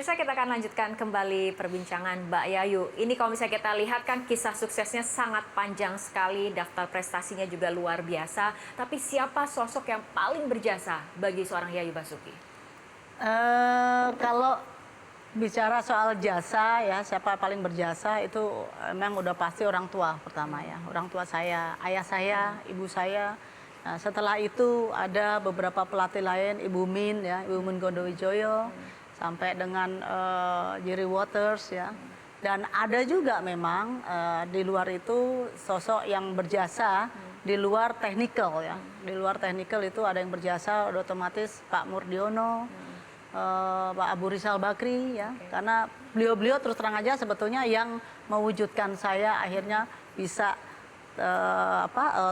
Pemirsa, kita akan lanjutkan kembali perbincangan Mbak Yayu. Ini kalau misalnya kita lihat kan kisah suksesnya sangat panjang sekali, daftar prestasinya juga luar biasa. Tapi siapa sosok yang paling berjasa bagi seorang Yayu Basuki? Kalau bicara soal jasa ya, siapa paling berjasa itu memang udah pasti orang tua pertama ya. Orang tua saya, ayah saya, ibu saya. Nah, setelah itu ada beberapa pelatih lain, Ibu Min ya, Ibu Min Gondowijoyo, sampai dengan Jerry Waters ya. Dan ada juga memang di luar itu sosok yang berjasa di luar teknikal ya. Di luar teknikal itu ada yang berjasa, otomatis Pak Murdiono, Pak Abu Rizal Bakri ya, karena beliau-beliau terus terang aja sebetulnya yang mewujudkan saya akhirnya bisa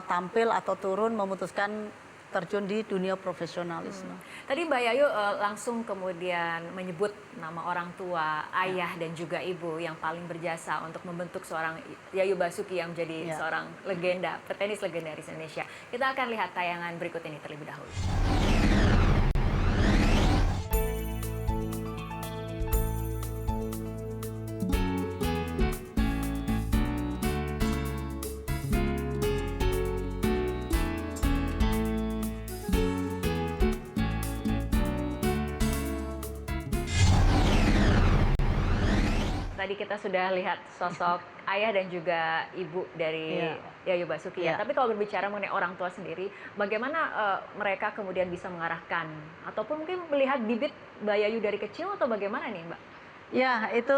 tampil atau turun memutuskan terjun di dunia profesionalisme. Tadi Mbak Yayu langsung kemudian menyebut nama orang tua, ayah dan juga ibu yang paling berjasa untuk membentuk seorang Yayu Basuki yang menjadi seorang legenda, petenis legendaris Indonesia. Kita akan lihat tayangan berikut ini terlebih dahulu. Tadi kita sudah lihat sosok ayah dan juga ibu dari Yayu Basuki ya. Tapi kalau berbicara mengenai orang tua sendiri, bagaimana mereka kemudian bisa mengarahkan ataupun mungkin melihat bibit Mbak Yayu dari kecil atau bagaimana nih Mbak? Ya, itu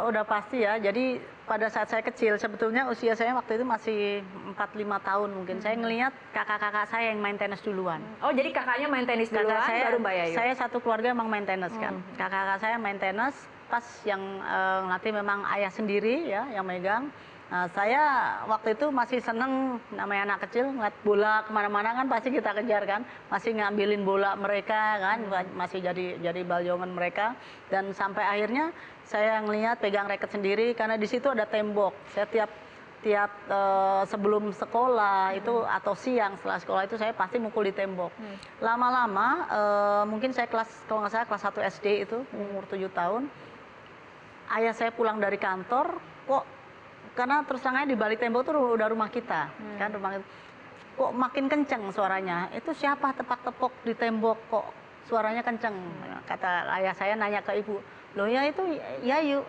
udah pasti ya. Jadi pada saat saya kecil, sebetulnya usia saya waktu itu masih 4-5 tahun mungkin. Saya ngelihat kakak-kakak saya yang main tenis duluan. Oh, jadi kakaknya main tenis duluan, baru Mbak Yayu? Saya satu keluarga emang main tenis kan. Kakak-kakak saya main tenis, pas yang ngelatih memang ayah sendiri ya yang megang. Nah, saya waktu itu masih seneng, namanya anak kecil, ngeliat bola kemana-mana kan pasti kita kejar kan, masih ngambilin bola mereka kan, masih jadi baljongan mereka. Dan sampai akhirnya saya ngelihat pegang raket sendiri, karena di situ ada tembok. Saya tiap sebelum sekolah itu atau siang setelah sekolah itu saya pasti mukul di tembok. Lama-lama mungkin saya kalau nggak salah kelas 1 SD itu umur 7 tahun, ayah saya pulang dari kantor, karena terus terangnya di balik tembok itu udah rumah kita, kan rumah kok makin kenceng suaranya. Itu siapa tepak-tepok di tembok kok suaranya kenceng? Kata ayah saya nanya ke ibu, loh ya itu Yayu.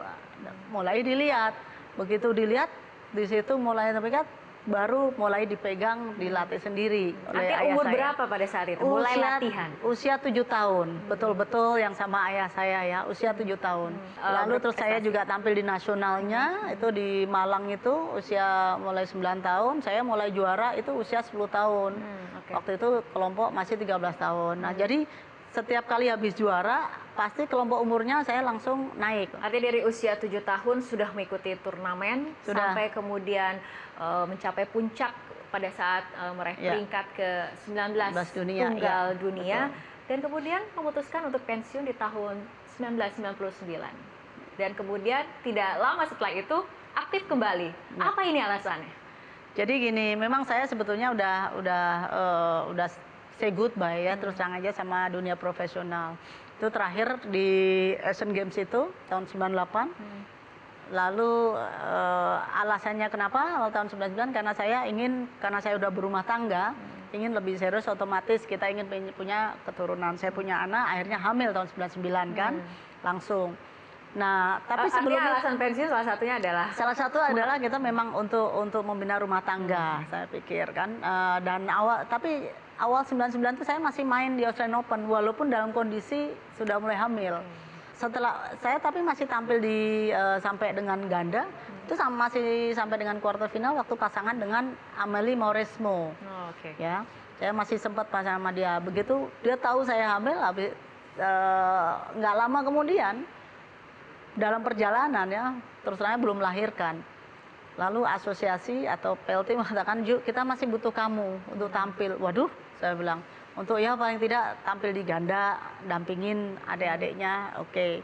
Mulai dilihat, begitu dilihat di situ mulai terpikat, baru mulai dipegang, dilatih sendiri oleh ayah umur saya. berapa pada saat itu? Mulai latihan? Usia 7 tahun, betul-betul yang sama ayah saya ya, usia 7 tahun. Lalu terus saya juga tampil di nasionalnya, itu di Malang itu usia mulai 9 tahun, saya mulai juara itu usia 10 tahun. Waktu itu kelompok masih 13 tahun. Nah, jadi setiap kali habis juara, pasti kelompok umurnya saya langsung naik. Artinya dari usia 7 tahun sudah mengikuti turnamen, sampai kemudian mencapai puncak pada saat meraih peringkat ke 19 tunggal dunia. Dan kemudian memutuskan untuk pensiun di tahun 1999. Dan kemudian tidak lama setelah itu aktif kembali. Apa ini alasannya? Jadi gini, memang saya sebetulnya udah say goodbye ya, terus terang aja sama dunia profesional. Itu terakhir di Asian Games itu tahun 98. Lalu alasannya kenapa tahun 99, karena saya udah berumah tangga, ingin lebih serius, otomatis kita ingin punya keturunan. Saya punya anak, akhirnya hamil tahun 99 kan, langsung. Nah, tapi sebelumnya alasan pensiun salah satunya adalah? Salah satu adalah kita memang untuk membina rumah tangga, saya pikir kan. Dan awal 99 itu saya masih main di Australian Open, walaupun dalam kondisi sudah mulai hamil. Setelah saya tapi masih tampil di sampai dengan ganda, itu masih sampai dengan quarter final waktu pasangan dengan Amelie Mauresmo. Ya, saya masih sempat pasangan sama dia. Begitu dia tahu saya hamil, nggak lama kemudian dalam perjalanan ya, terus terangnya belum melahirkan. Lalu asosiasi atau PLT mengatakan, "Yuk, kita masih butuh kamu untuk tampil." Waduh, saya bilang, untuk ya paling tidak tampil di ganda, dampingin adik-adiknya, oke.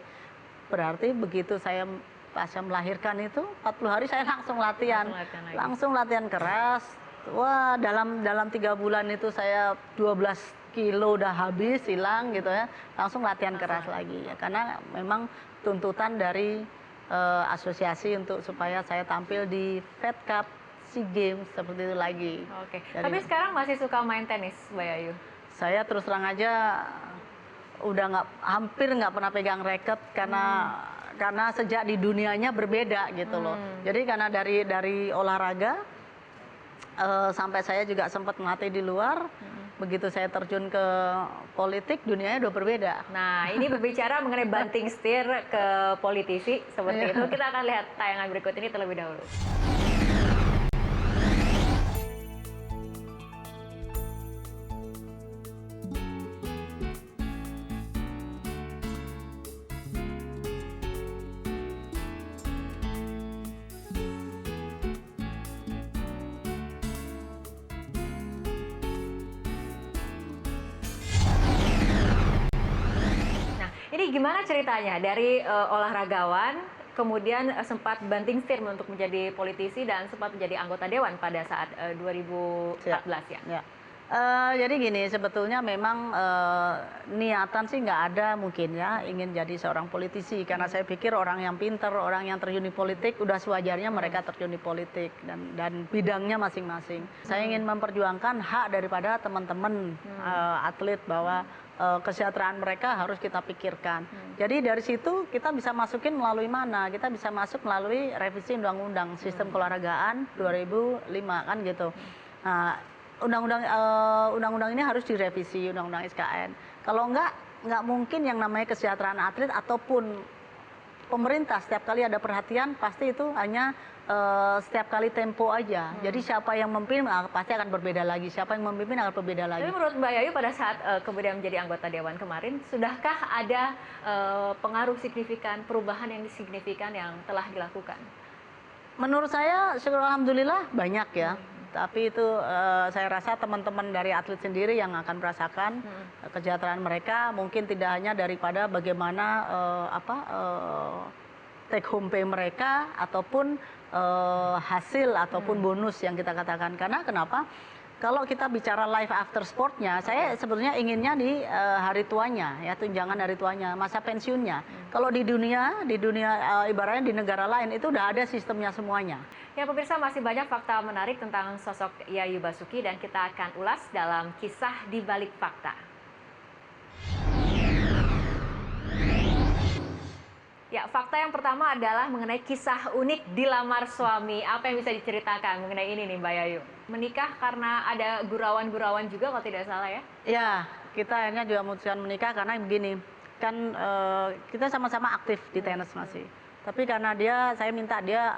Berarti begitu saya pasca melahirkan itu 40 hari saya langsung latihan. Langsung latihan keras. Wah, dalam 3 bulan itu saya 12 kilo udah habis, hilang gitu ya, langsung latihan keras lagi ya. Karena memang tuntutan dari asosiasi untuk supaya saya tampil di Fed Cup, SEA Games seperti itu lagi. Oke. Tapi sekarang masih suka main tenis, Mbak Yayu? Saya terus terang aja udah hampir nggak pernah pegang racket karena sejak di dunianya berbeda gitu loh. Jadi karena dari olahraga sampai saya juga sempat melatih di luar. Begitu saya terjun ke politik, dunianya udah berbeda. Nah, ini berbicara mengenai banting setir ke politisi seperti itu. Kita akan lihat tayangan berikut ini terlebih dahulu. Ini gimana ceritanya dari olahragawan, kemudian sempat banting setir untuk menjadi politisi dan sempat menjadi anggota dewan pada saat 2014 ya? Jadi gini, sebetulnya memang niatan sih nggak ada mungkin ya ingin jadi seorang politisi, karena saya pikir orang yang pinter, orang yang terjun di politik udah sewajarnya mereka terjun di politik dan bidangnya masing-masing. Saya ingin memperjuangkan hak daripada teman-teman atlet bahwa kesejahteraan mereka harus kita pikirkan. Jadi dari situ kita bisa masukin melalui mana? Kita bisa masuk melalui revisi undang-undang sistem keolahragaan 2005 kan gitu. Nah, undang-undang ini harus direvisi, undang-undang SKN. Kalau nggak mungkin yang namanya kesejahteraan atlet ataupun pemerintah setiap kali ada perhatian pasti itu hanya setiap kali tempo aja. Jadi siapa yang memimpin pasti akan berbeda lagi. Siapa yang memimpin akan berbeda lagi. Tapi menurut Mbak Yayu pada saat kemudian menjadi anggota dewan kemarin, sudahkah ada pengaruh signifikan, perubahan yang signifikan yang telah dilakukan? Menurut saya, syukur alhamdulillah banyak ya. Tapi itu saya rasa teman-teman dari atlet sendiri yang akan merasakan kesejahteraan mereka, mungkin tidak hanya daripada bagaimana take home pay mereka ataupun hasil ataupun bonus yang kita katakan. Karena kenapa? Kalau kita bicara life after sportnya, saya sebetulnya inginnya di hari tuanya, ya tunjangan hari tuanya, masa pensiunnya. Kalau di dunia ibaratnya di negara lain itu udah ada sistemnya semuanya. Ya pemirsa, masih banyak fakta menarik tentang sosok Yayu Basuki dan kita akan ulas dalam kisah di balik fakta. Ya, fakta yang pertama adalah mengenai kisah unik dilamar suami. Apa yang bisa diceritakan mengenai ini nih Mbak Yayu? Menikah karena ada gurauan-gurawan juga kalau tidak salah ya? Ya, kita akhirnya juga memutuskan menikah karena begini, kan kita sama-sama aktif di tenis masih. Tapi karena saya minta dia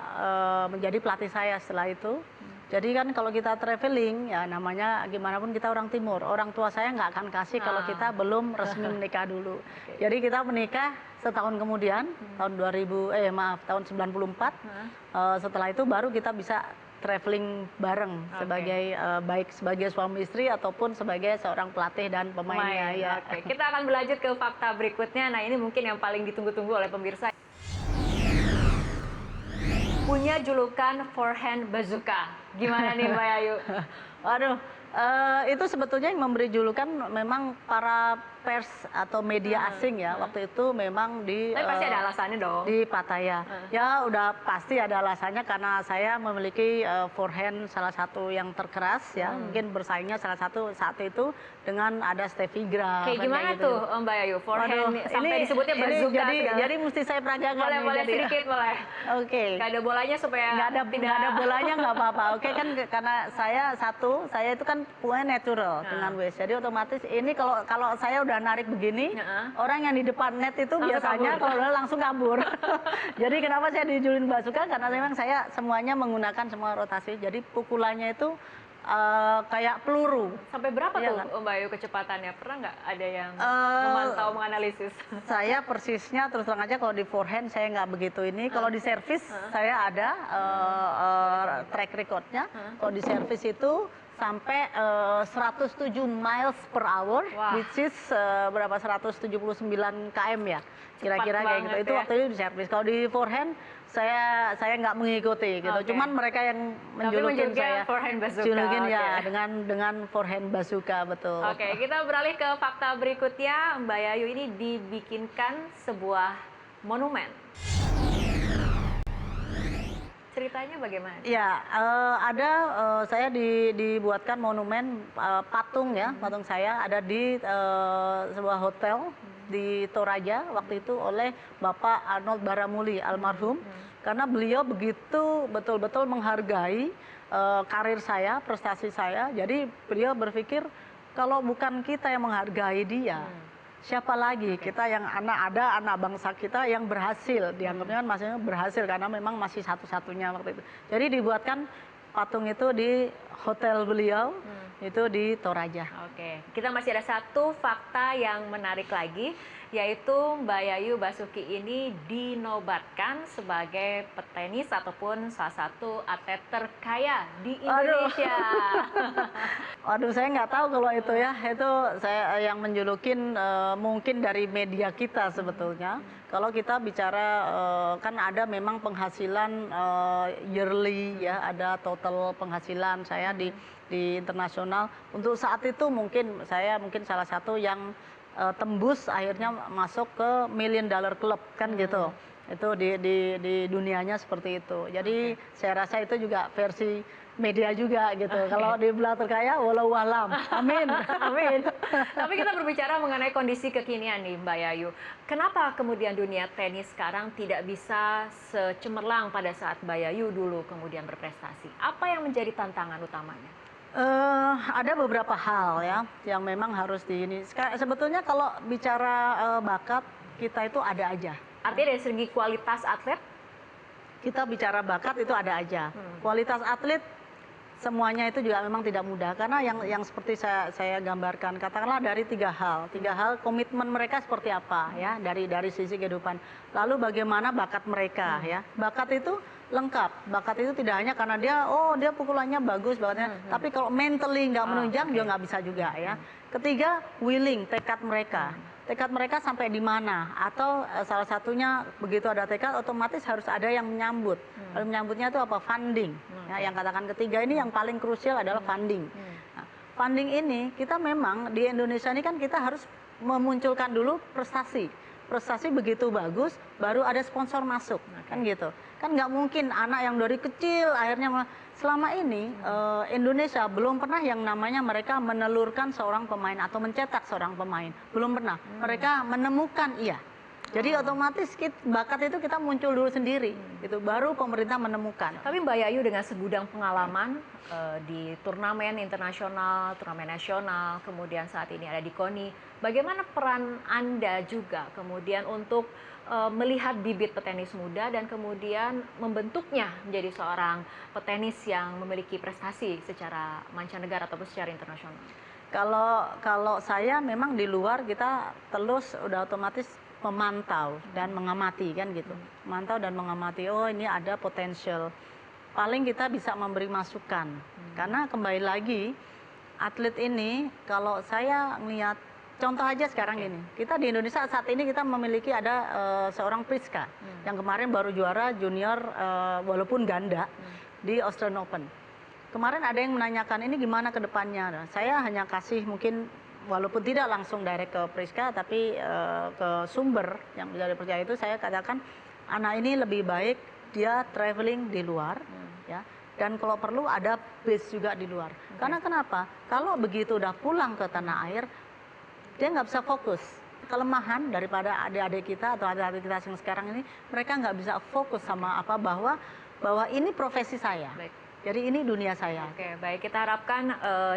menjadi pelatih saya setelah itu. Jadi kan kalau kita traveling, ya namanya gimana pun kita orang timur. Orang tua saya nggak akan kasih kalau kita belum resmi menikah dulu. Jadi kita menikah setahun kemudian, tahun 94. Setelah itu baru kita bisa traveling bareng sebagai baik sebagai suami istri ataupun sebagai seorang pelatih dan pemainnya. Ya. Kita akan berlanjut ke fakta berikutnya. Nah ini mungkin yang paling ditunggu-tunggu oleh pemirsa. Punya julukan forehand bazooka. Gimana nih Mbak Yayu? Waduh, itu sebetulnya yang memberi julukan memang para pers atau media asing ya. Waktu itu memang tapi pasti ada alasannya dong. Di Pattaya. Ya udah pasti ada alasannya karena saya memiliki forehand salah satu yang terkeras ya. Mungkin bersaingnya salah satu saat itu dengan ada Steffi Graf. Kayak gimana gitu. Tuh Mbak Yayu? Forehand sampai disebutnya bazooka. Jadi mesti saya peragakan. Boleh sedikit boleh. Oke. Nggak ada bolanya supaya nggak ada bolanya nggak apa-apa. Oke kan karena saya itu kan punya natural dengan waist. Jadi otomatis ini kalau saya udah narik begini, orang yang di depan net itu biasanya kalau udah langsung kabur. Jadi kenapa saya dijulukin bazooka? Karena memang saya semuanya menggunakan semua rotasi. Jadi pukulannya itu kayak peluru. Sampai berapa tuh Mbak Ayu kecepatannya? Pernah nggak ada yang memantau, menganalisis? Saya persisnya terus terang aja kalau di forehand saya nggak begitu ini. Kalau di servis saya ada track recordnya. Kalau di servis itu sampai 107 miles per hour, Wah. which is berapa 179 km ya, kira-kira kayak gitu. Itu ya. waktu itu di servis. Kalau di forehand saya nggak mengikuti gitu. Cuman mereka yang menjulukin saya. Forehand bazooka. Julukin ya dengan forehand bazooka, betul. Oke, kita beralih ke fakta berikutnya. Mbak Yayu ini dibikinkan sebuah monumen. Ceritanya bagaimana? Ya, ada saya dibuatkan monumen patung ya, patung saya ada di sebuah hotel di Toraja waktu itu oleh Bapak Arnold Baramuli almarhum, karena beliau begitu betul-betul menghargai karir saya, prestasi saya. Jadi beliau berpikir kalau bukan kita yang menghargai dia, siapa lagi kita yang anak bangsa kita yang berhasil, dianggapnya kan maksudnya berhasil karena memang masih satu-satunya waktu itu. Jadi dibuatkan patung itu di hotel beliau, itu di Toraja. Oke, kita masih ada satu fakta yang menarik lagi, yaitu Mbak Yayu Basuki ini dinobatkan sebagai petenis ataupun salah satu atlet terkaya di Indonesia. Waduh, saya nggak tahu kalau itu ya, itu saya yang menjulukin mungkin dari media kita sebetulnya. Kalau kita bicara kan ada memang penghasilan yearly ya, ada total penghasilan saya di internasional. Untuk saat itu mungkin saya salah satu yang tembus akhirnya masuk ke $1 Million Club kan gitu. Itu di dunianya seperti itu. Jadi saya rasa itu juga versi media juga gitu. Kalau dibilang terkaya, walau alam. Amin. Amin. Tapi kita berbicara mengenai kondisi kekinian nih Mbak Yayu. Kenapa kemudian dunia tenis sekarang tidak bisa secemerlang pada saat Mbak Yayu dulu kemudian berprestasi? Apa yang menjadi tantangan utamanya? Ada beberapa hal ya yang memang harus sebetulnya kalau bicara bakat kita itu ada aja. Artinya dari segi kualitas atlet? Kita bicara bakat itu ada aja. Kualitas atlet semuanya itu juga memang tidak mudah karena yang seperti saya gambarkan, katakanlah dari tiga hal komitmen mereka seperti apa ya dari sisi kehidupan. Lalu bagaimana bakat mereka ya. Bakat itu lengkap. Bakat itu tidak hanya karena dia pukulannya bagus bakatnya, tapi kalau mentally nggak menunjang juga nggak bisa juga ya. Ketiga, willing, tekad mereka. Tekad mereka sampai di mana, atau salah satunya begitu ada tekad otomatis harus ada yang menyambut. Lalu menyambutnya itu apa? Funding. Ya, yang katakan ketiga ini yang paling krusial adalah funding. Nah, funding ini kita memang di Indonesia ini kan kita harus memunculkan dulu prestasi. Prestasi begitu bagus baru ada sponsor masuk, kan gitu. Kan nggak mungkin anak yang dari kecil akhirnya selama ini Indonesia belum pernah yang namanya mereka menelurkan seorang pemain atau mencetak seorang pemain, belum pernah. Mereka menemukan jadi otomatis bakat itu kita muncul dulu sendiri, itu baru pemerintah menemukan. Tapi Mbak Yayu dengan segudang pengalaman di turnamen internasional, turnamen nasional, kemudian saat ini ada di KONI, bagaimana peran Anda juga kemudian untuk melihat bibit petenis muda dan kemudian membentuknya menjadi seorang petenis yang memiliki prestasi secara mancanegara ataupun secara internasional? Kalau saya memang di luar kita terus udah otomatis memantau dan mengamati kan gitu. Memantau dan mengamati, oh ini ada potensial. Paling kita bisa memberi masukan. Karena kembali lagi atlet ini kalau saya ngelihat contoh aja sekarang ini. Kita di Indonesia saat ini kita memiliki ada seorang Priska yang kemarin baru juara junior walaupun ganda di Australian Open. Kemarin ada yang menanyakan ini gimana ke depannya. Nah, saya hanya kasih mungkin walaupun tidak langsung direct ke Priska, tapi ke sumber yang bisa dipercaya itu saya katakan anak ini lebih baik dia traveling di luar, ya. Dan kalau perlu ada base juga di luar. Karena kenapa? Kalau begitu udah pulang ke tanah air, dia nggak bisa fokus. Kelemahan daripada adik-adik kita atau adik-adik kita yang sekarang ini, mereka nggak bisa fokus sama apa bahwa ini profesi saya. Baik. Jadi ini dunia saya. Oke, baik. Kita harapkan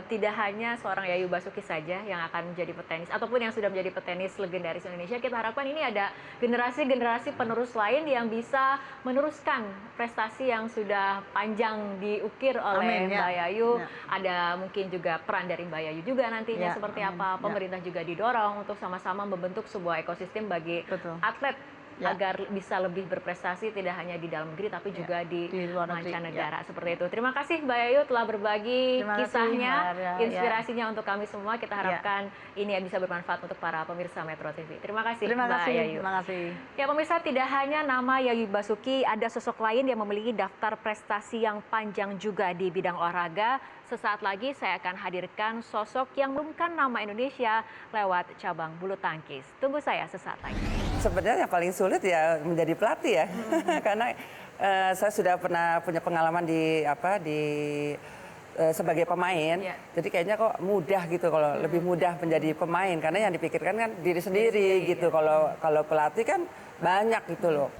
tidak hanya seorang Yayu Basuki saja yang akan menjadi petenis, ataupun yang sudah menjadi petenis legendaris Indonesia. Kita harapkan ini ada generasi-generasi penerus lain yang bisa meneruskan prestasi yang sudah panjang diukir oleh Mbak Yayu. Ya. Ada mungkin juga peran dari Mbak Yayu juga nantinya seperti apa. Pemerintah juga didorong untuk sama-sama membentuk sebuah ekosistem bagi atlet agar bisa lebih berprestasi tidak hanya di dalam negeri tapi juga di luar negeri, mancanegara seperti itu. Terima kasih Mbak Yayu telah berbagi kisahnya, inspirasinya untuk kami semua. Kita harapkan ini bisa bermanfaat untuk para pemirsa Metro TV. Terima kasih Mbak Yayu. Terima kasih. Ya pemirsa, tidak hanya nama Yayu Basuki, ada sosok lain yang memiliki daftar prestasi yang panjang juga di bidang olahraga. Sesaat lagi saya akan hadirkan sosok yang mengumumkan nama Indonesia lewat cabang bulu tangkis. Tunggu saya sesaat lagi. Sebenarnya yang paling sulit ya menjadi pelatih ya, karena saya sudah pernah punya pengalaman sebagai pemain, jadi kayaknya kok mudah gitu kalau lebih mudah menjadi pemain, karena yang dipikirkan kan diri sendiri gitu. Kalau pelatih kan banyak gitu loh.